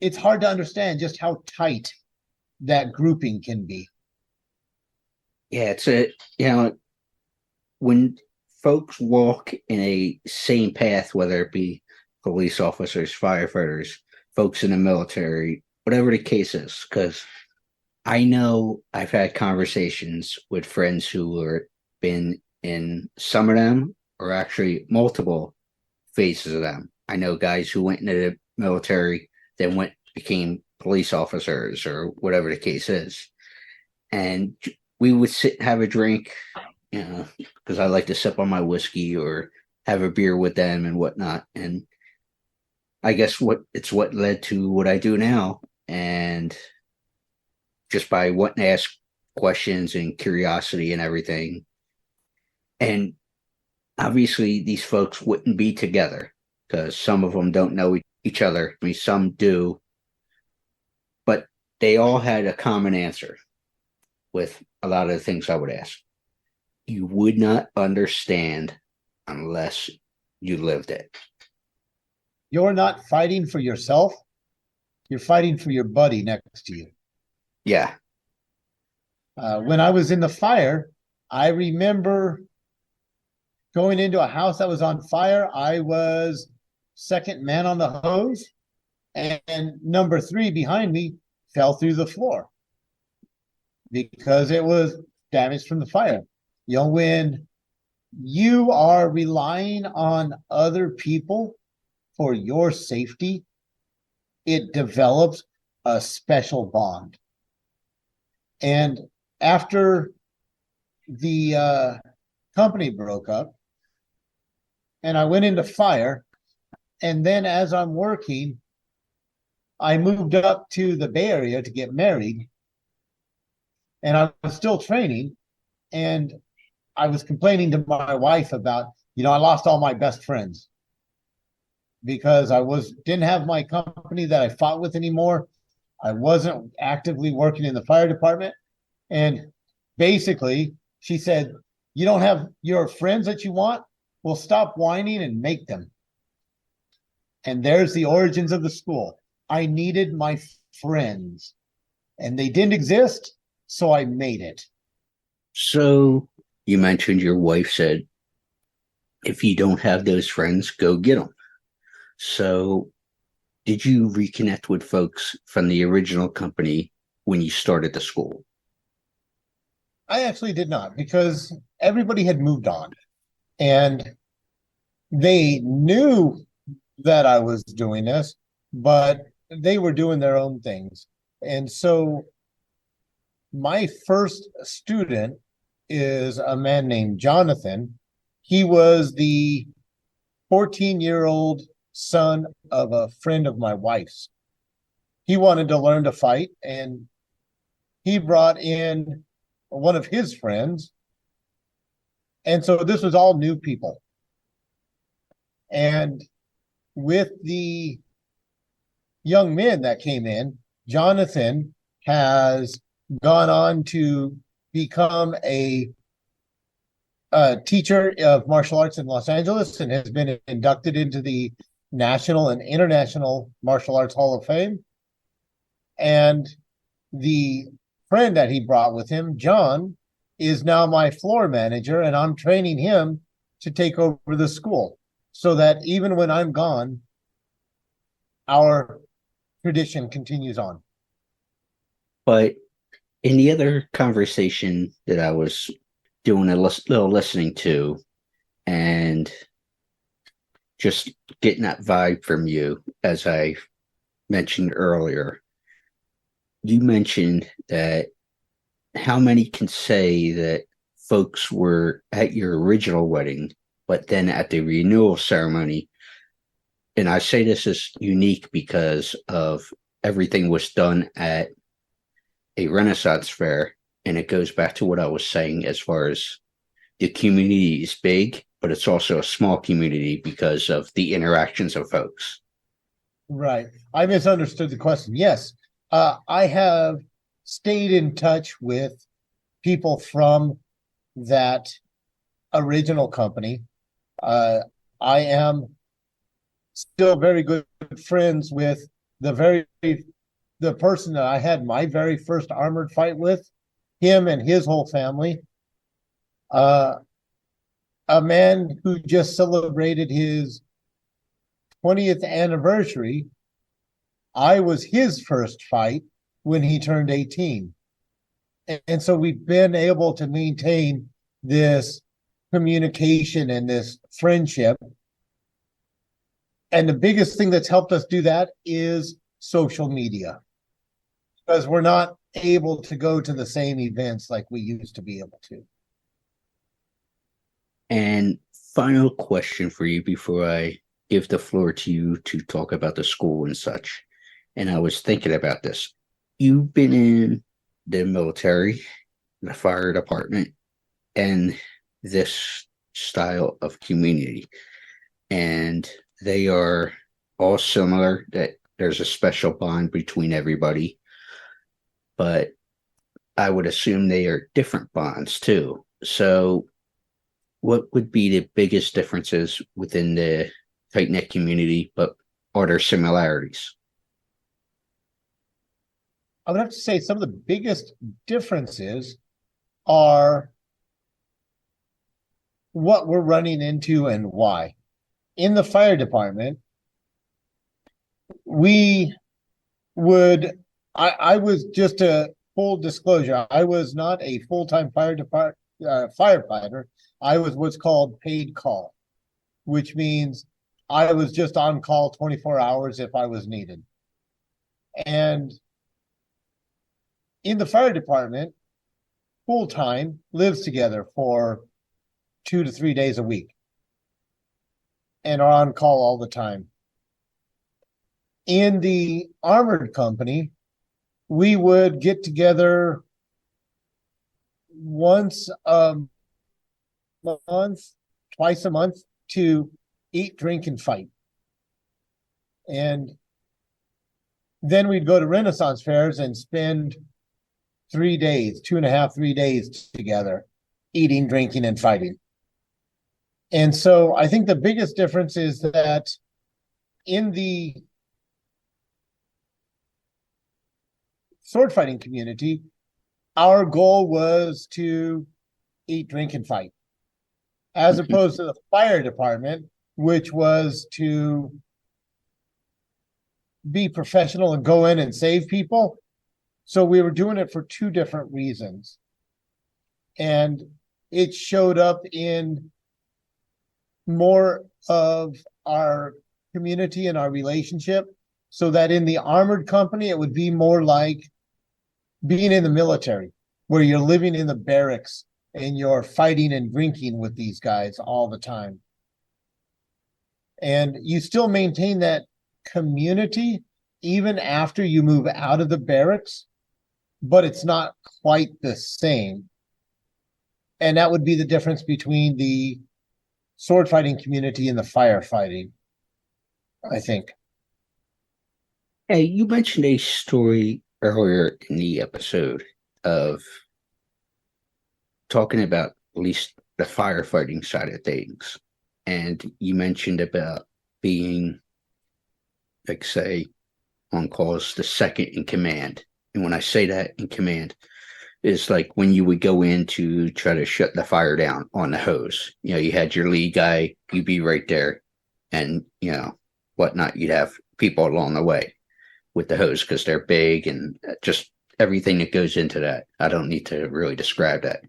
it's hard to understand just how tight that grouping can be. Yeah, when folks walk in a same path, whether it be police officers, firefighters, folks in the military, whatever the case is, because I know I've had conversations with friends who have been in some of them, or actually multiple phases of them. I know guys who went into the military, then became police officers, or whatever the case is. And we would sit, have a drink, because I like to sip on my whiskey or have a beer with them and whatnot. And I guess what led to what I do now. And just by wanting to ask questions and curiosity and everything. And obviously these folks wouldn't be together because some of them don't know each other. I mean, some do, but they all had a common answer with a lot of the things I would ask. You would not understand unless you lived it. You're not fighting for yourself. You're fighting for your buddy next to you. Yeah. When I was in the fire, I remember going into a house that was on fire. I was second man on the hose, and number 3 behind me fell through the floor because it was damaged from the fire. You know, when you are relying on other people for your safety, it develops a special bond. And after the company broke up and I went into fire, and then as I'm working, I moved up to the Bay Area to get married, and I was still training, and I was complaining to my wife about, I lost all my best friends because I didn't have my company that I fought with anymore. I wasn't actively working in the fire department. And basically, she said, you don't have your friends that you want? Well, stop whining and make them. And there's the origins of the school. I needed my friends, and they didn't exist, so I made it. So you mentioned your wife said, if you don't have those friends, go get them. So did you reconnect with folks from the original company when you started the school? I actually did not, because everybody had moved on, and they knew that I was doing this, but they were doing their own things. And so my first student is a man named Jonathan. He was the 14-year-old son of a friend of my wife's. He wanted to learn to fight, and he brought in one of his friends. And so this was all new people. And with the young men that came in, Jonathan has gone on to become a teacher of martial arts in Los Angeles and has been inducted into the National and International Martial Arts Hall of Fame. And the friend that he brought with him, John, is now my floor manager, and I'm training him to take over the school so that even when I'm gone, our tradition continues on. But in the other conversation that I was doing a little listening to and just getting that vibe from you, as I mentioned earlier, you mentioned that how many can say that folks were at your original wedding, but then at the renewal ceremony, and I say this is unique because of everything was done at a Renaissance fair, and it goes back to what I was saying as far as the community is big, but it's also a small community because of the interactions of folks. Right. I misunderstood the question. Yes. I have stayed in touch with people from that original company. I am still very good friends with the person that I had my very first armored fight with, him and his whole family. A man who just celebrated his 20th anniversary, I was his first fight when he turned 18. And so we've been able to maintain this communication and this friendship. And the biggest thing that's helped us do that is social media, because we're not able to go to the same events like we used to be able to. And final question for you before I give the floor to you to talk about the school and such. And I was thinking about this. You've been in the military, the fire department, and this style of community. And they are all similar, that there's a special bond between everybody. But I would assume they are different bonds too. So what would be the biggest differences within the tight-knit community, but are there similarities? I would have to say some of the biggest differences are what we're running into and why. In the fire department, I was, just a full disclosure, I was not a full-time firefighter. I was what's called paid call, which means I was just on call 24 hours if I was needed. And in the fire department, full-time lives together for 2 to 3 days a week and are on call all the time. In the armored company, we would get together once a month, twice a month to eat, drink, and fight. And then we'd go to Renaissance fairs and spend 3 days, 2.5, 3 days together, eating, drinking, and fighting. And so I think the biggest difference is that in the sword fighting community, our goal was to eat, drink, and fight, as opposed to the fire department, which was to be professional and go in and save people. So we were doing it for two different reasons. And it showed up in more of our community and our relationship, so that in the armored company, it would be more like being in the military, where you're living in the barracks and you're fighting and drinking with these guys all the time. And you still maintain that community even after you move out of the barracks, but it's not quite the same. And that would be the difference between the sword fighting community and the firefighting, I think. Hey, you mentioned a story earlier in the episode of talking about at least the firefighting side of things. And you mentioned about being, like, say, on call as the second in command. And when I say that in command, is like when you would go in to try to shut the fire down on the hose. You know, you had your lead guy, you'd be right there, and, you know, whatnot. You'd have people along the way with the hose because they're big and just everything that goes into that. I don't need to really describe that.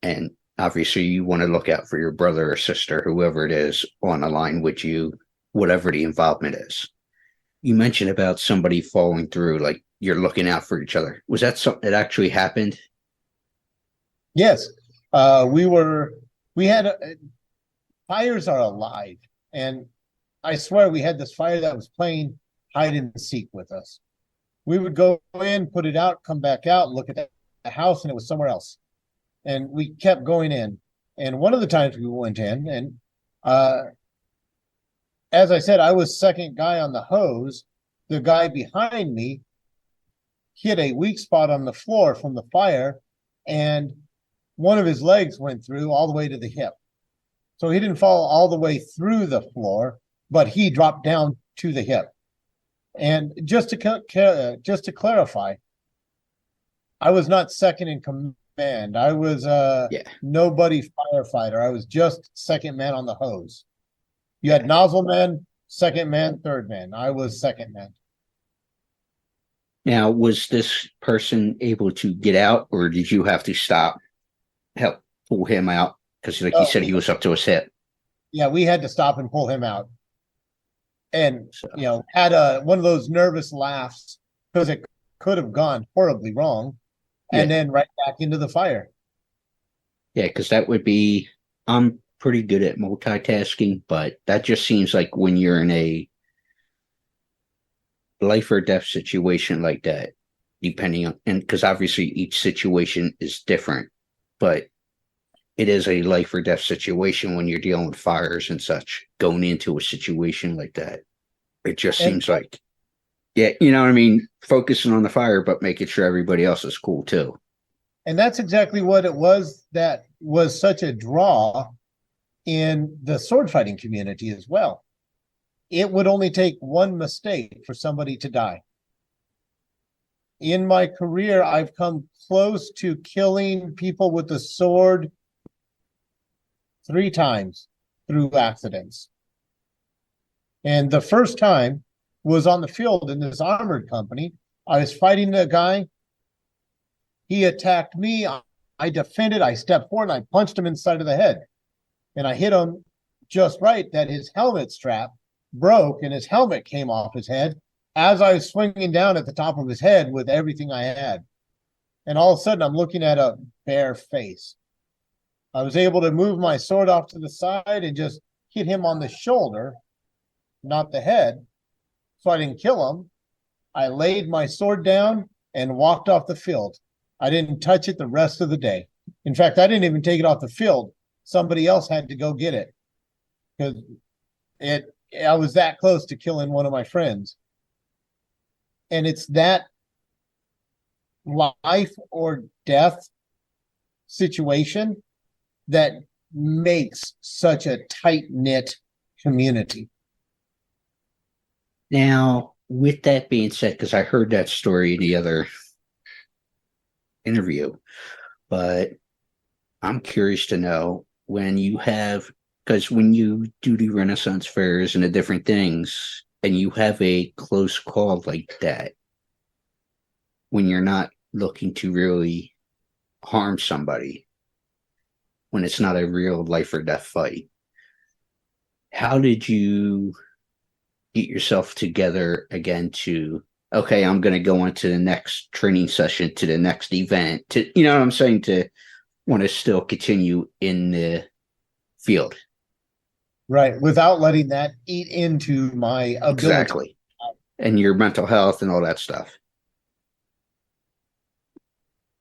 And obviously you want to look out for your brother or sister, whoever it is on the line with you, whatever the involvement is. You mentioned about somebody falling through, like you're looking out for each other. Was that something that actually happened? Yes. Fires are alive. And I swear we had this fire that was playing hide and seek with us. We would go in, put it out, come back out, look at the house, and it was somewhere else. And we kept going in. And one of the times we went in, and as I said, I was second guy on the hose. The guy behind me hit a weak spot on the floor from the fire, and one of his legs went through all the way to the hip. So he didn't fall all the way through the floor, but he dropped down to the hip. And just to clarify, I was not second in command. I was nobody firefighter. I was just second man on the hose. You had nozzle man, second man, third man. I was second man. Now, was this person able to get out, or did you have to stop, help pull him out? Because like you said, he was up to his hip. Yeah, we had to stop and pull him out. And, had one of those nervous laughs because it could have gone horribly wrong. And then right back into the fire. Yeah, because that would be, I'm pretty good at multitasking, but that just seems like when you're in a life or death situation like that, depending on, and because obviously each situation is different, but it is a life or death situation when you're dealing with fires and such, going into a situation like that. It just seems like, yeah, you know what I mean? Focusing on the fire, but making sure everybody else is cool too. And that's exactly what it was that was such a draw in the sword fighting community as well. It would only take one mistake for somebody to die. In my career, I've come close to killing people with the sword 3 times through accidents. And the first time was on the field in this armored company. I was fighting a guy. He attacked me. I defended. I stepped forward and I punched him inside of the head. And I hit him just right that his helmet strap broke and his helmet came off his head as I was swinging down at the top of his head with everything I had. And all of a sudden, I'm looking at a bare face. I was able to move my sword off to the side and just hit him on the shoulder, not the head. So I didn't kill him. I laid my sword down and walked off the field. I didn't touch it the rest of the day. In fact, I didn't even take it off the field. Somebody else had to go get it because I was that close to killing one of my friends. And it's that life or death situation that makes such a tight-knit community. Now, with that being said, because I heard that story in the other interview, but I'm curious to know when you have, because when you do the Renaissance fairs and the different things, and you have a close call like that, when you're not looking to really harm somebody, when it's not a real life or death fight, how did you get yourself together again to, okay, I'm going to go on to the next training session, to the next event, to, you know what I'm saying, to want to still continue in the field? Right, without letting that eat into my ability. Exactly. And your mental health and all that stuff.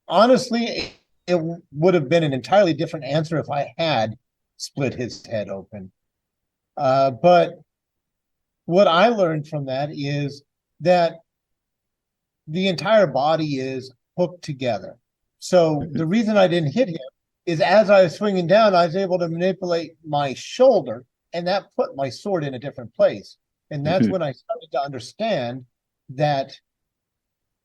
Honestly, it would have been an entirely different answer if I had split his head open. But what I learned from that is that the entire body is hooked together. So the reason I didn't hit him is as I was swinging down, I was able to manipulate my shoulder, and that put my sword in a different place. And that's when I started to understand that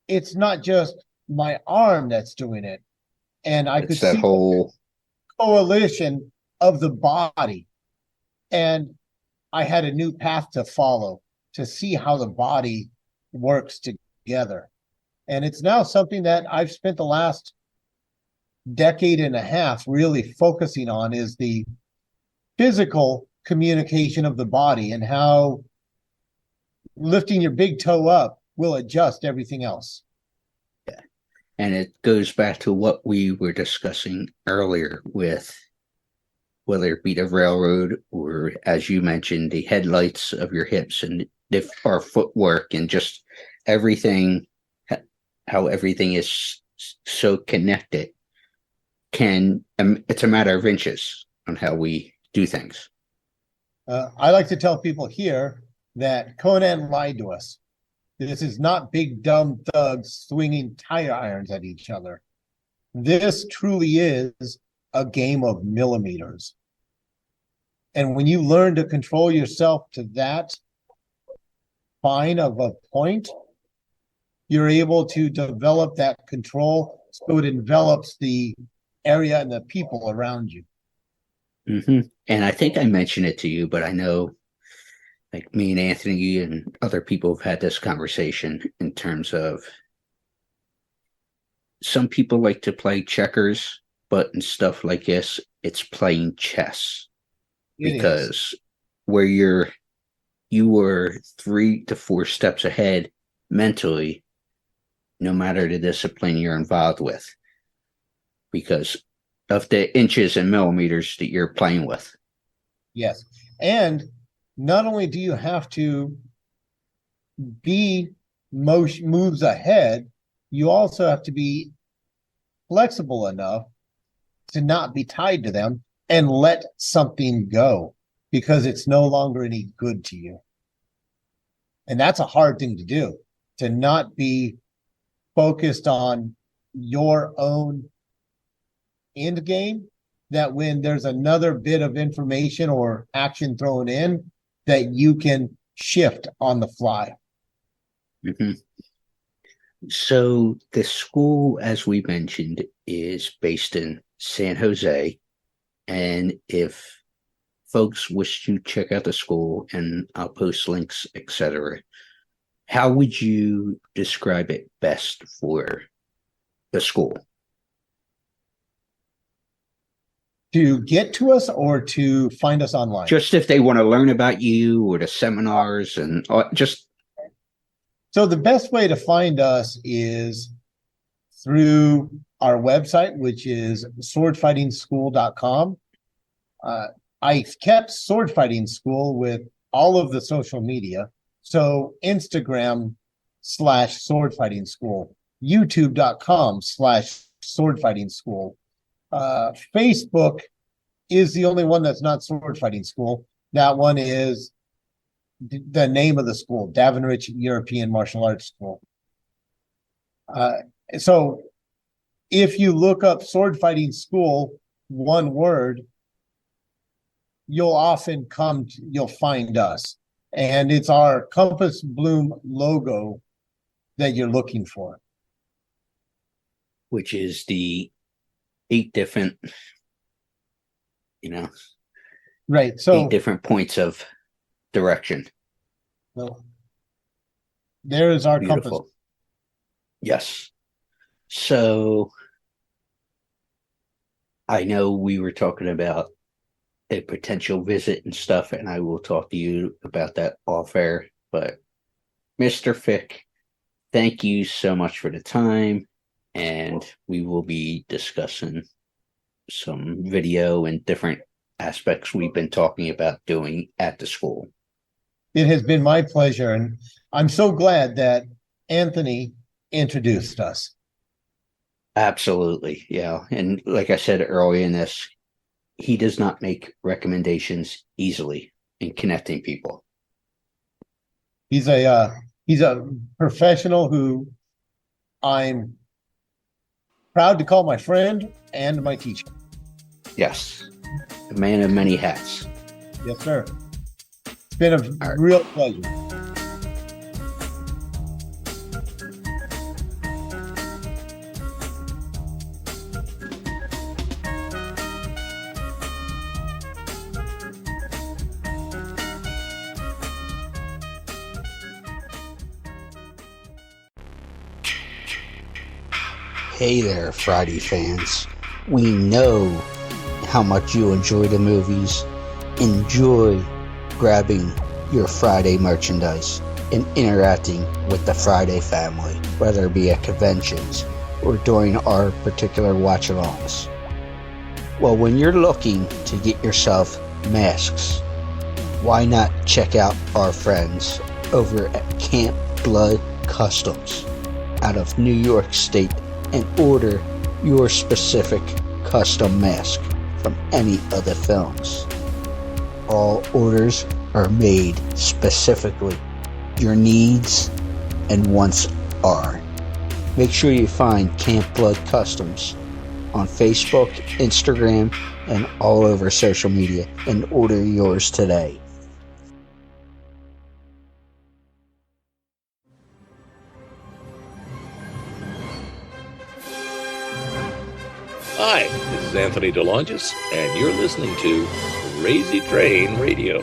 it's not just my arm that's doing it. And I could that see whole coalition of the body. And I had a new path to follow to see how the body works together. And it's now something that I've spent the last decade and a half really focusing on, is the physical communication of the body and how lifting your big toe up will adjust everything else. Yeah. And it goes back to what we were discussing earlier with whether it be the railroad or, as you mentioned, the headlights of your hips and our footwork and just everything, how everything is so connected. It's a matter of inches on how we do things. I like to tell people here that Conan lied to us. This is not big dumb thugs swinging tire irons at each other. This truly is a game of millimeters. And when you learn to control yourself to that fine of a point, you're able to develop that control so it envelops the area and the people around you. And I think I mentioned it to you, but I know like me and Anthony and other people have had this conversation in terms of some people like to play checkers, but in stuff like this, it's playing chess. Because where you were 3 to 4 steps ahead mentally, no matter the discipline you're involved with, because of the inches and millimeters that you're playing with. Yes. And not only do you have to be moves ahead, you also have to be flexible enough to not be tied to them and let something go because it's no longer any good to you. And that's a hard thing to do, to not be focused on your own end game, that when there's another bit of information or action thrown in, that you can shift on the fly. Mm-hmm. So the school, as we mentioned, is based in San Jose. And if folks wish to check out the school, and I'll post links, etc., how would you describe it best for the school? To get to us or to find us online? Just if they want to learn about you or the seminars and just. So the best way to find us is through our website, which is swordfightingschool.com. I kept Sword Fighting School with all of the social media. So Instagram/Sword Fighting School, YouTube.com/Sword Fighting School. Facebook is the only one that's not Sword Fighting School. That one is the name of the school, Davenriche European Martial Arts School. So if you look up Sword Fighting School, one word, you'll find us. And it's our compass bloom logo that you're looking for. Which is the 8 different, right. So 8 different points of direction. Well, there is our Beautiful. compass. Yes. So I know we were talking about a potential visit and stuff, and I will talk to you about that off air. But Mr. Fick, thank you so much for the time, and we will be discussing some video and different aspects we've been talking about doing at the school. It has been my pleasure, and I'm so glad that Anthony introduced us. Absolutely, yeah. And like I said earlier in this, he does not make recommendations easily in connecting people. He's a professional who I'm proud to call my friend and my teacher. Yes, a man of many hats. Yes, sir. It's been a real pleasure. Hey there, Friday fans. We know how much you enjoy the movies. Enjoy grabbing your Friday merchandise and interacting with the Friday family, whether it be at conventions or during our particular watch-alongs. Well, when you're looking to get yourself masks, why not check out our friends over at Camp Blood Customs out of New York State and order your specific custom mask from any of the films. All orders are made specifically. Your needs and wants are. Make sure you find Camp Blood Customs on Facebook, Instagram, and all over social media and order yours today. Hi, this is Anthony DeLongis, and you're listening to Crazy Train Radio.